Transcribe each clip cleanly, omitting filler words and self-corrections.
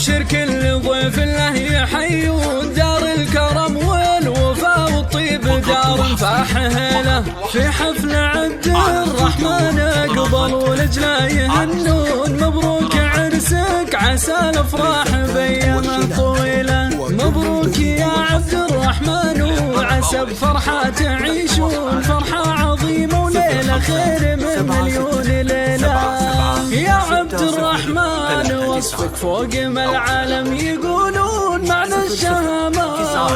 ويبشر كل ضيف له يحيون. دار الكرم والوفا والطيب دار فاحهله، في حفل عبد الرحمن قبل ولجلا يهنون. مبروك عرسك عسى الافراح بيامه طويله، مبروك يا عبد الرحمن وعسى بفرحة تعيشون. فرحة عظيمة وليلة خير من مليون ليلة. يا عبد الرحمن وصفك فوق ما العالم يقولون، معنى الشهامة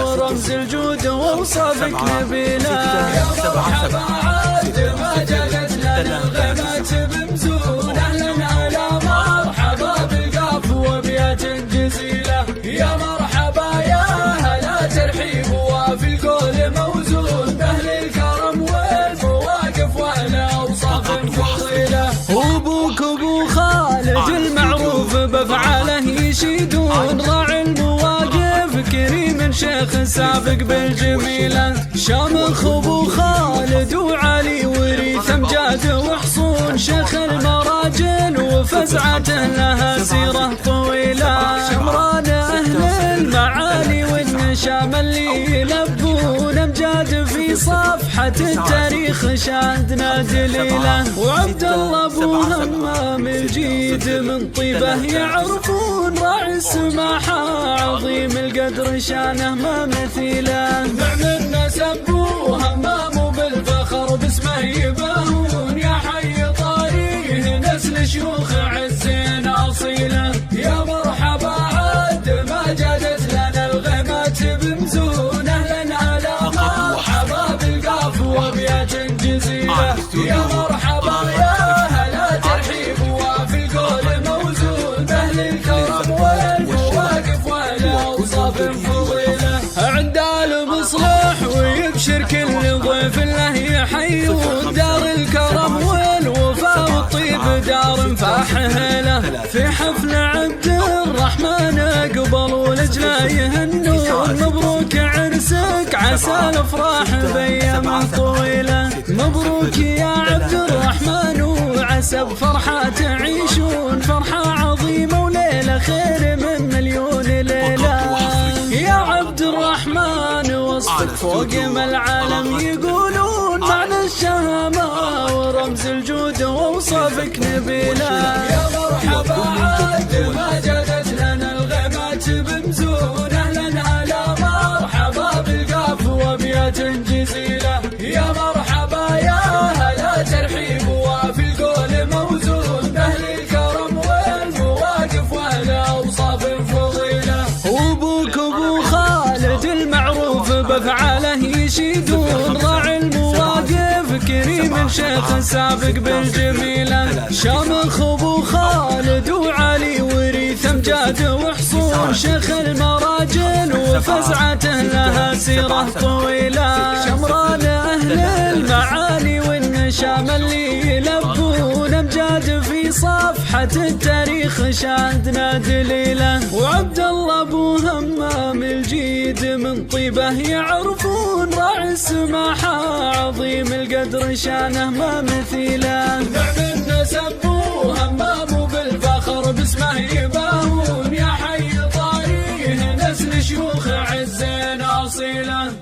ورمز الجود ووصفك نبيلة. يا مرحبا عاد ما جلت لنا الغيمات بمزون، أهلا على مرحبا بالقاف وبيات جزيلة. يا مرحبا يا هلا ترحيب وفي الكل موزون، بأهل الكرم والمواقف وأهل أوصاف فضيلة. وأبوك أبو خالد المعروف بأفعاله يشيدون، راعي المواقف كريم شيخ سابق بالجميلة. شامخ أبو خالد وعلي وريث أمجاد وحصون، شيخ المراجل وفزعته لها سيرة طويلة. شمران أهل المعالي والنشام اللي يلبون، أمجاد في صفحة التاريخ شاهدنا دليلة. وعبد الله أبو همام الجيد من طيبه يعرفون، راعي السماحة عظيم القدر شانه ما مثيله. من نسب أبو همام وبالفخر باسمه يباهون، يا حي طاريه نسل شيوخ عزين أصيله. يا مرحبا عاد ما جادت لنا الغيمات بمزون، أهلا على مرحبا بالقاف وبيات جزيلة. يا مرحبا يا هلا ترحيب وفي القول موزون، بأهل الكرم والمواقف والأوصاف فضيلة. عدال مصلح ويبشر كل ضيف له يحيون، دار الكرم والوفا والطيب دار فاحهله، في حفل عبد الرحمن قبل ولجلا يهنون. مبروك عرسك عسى الافراح بيامه طويله، مبروك يا عبد الرحمن وعسى بفرحة تعيشون. فرحة عظيمة وليلة خير من مليون ليلة. يا عبد الرحمن وصفك فوق ما العالم يقولون، معنى الشهامة ورمز الجود ووصفك نبيلة. يا مرحبا عاد ما جادت لنا الغيمات بمزون، أهلا على مرحبا بالقاف وبيات جزيلة. يا مرحبا يا هلا ترحيب وفي القول موزون، بأهل الكرم والمواقف وأهل أوصاف فضيلة. وأبوك أبو خالد المعروف بأفعاله يشيدون، راعي المواقف كريم شيخ سابق بالجميلة. شامخ أبو خالد وعلي وريث أمجاد وحصون، شيخ المراجل وفزعته لها سيرة طويلة. شمران أهل المعالي والنشام اللي يلبون، أمجاد في صفحة التاريخ شاهدنا دليلة. وعبد الله أبو همام الجيد من طيبه يعرفون، راعي السماحة عظيم القدر شانه ما مثيله. من نسب أبو همام وبالفخر باسمه يباهون، يا حي طاريه نسل شيوخ عزين أصيله.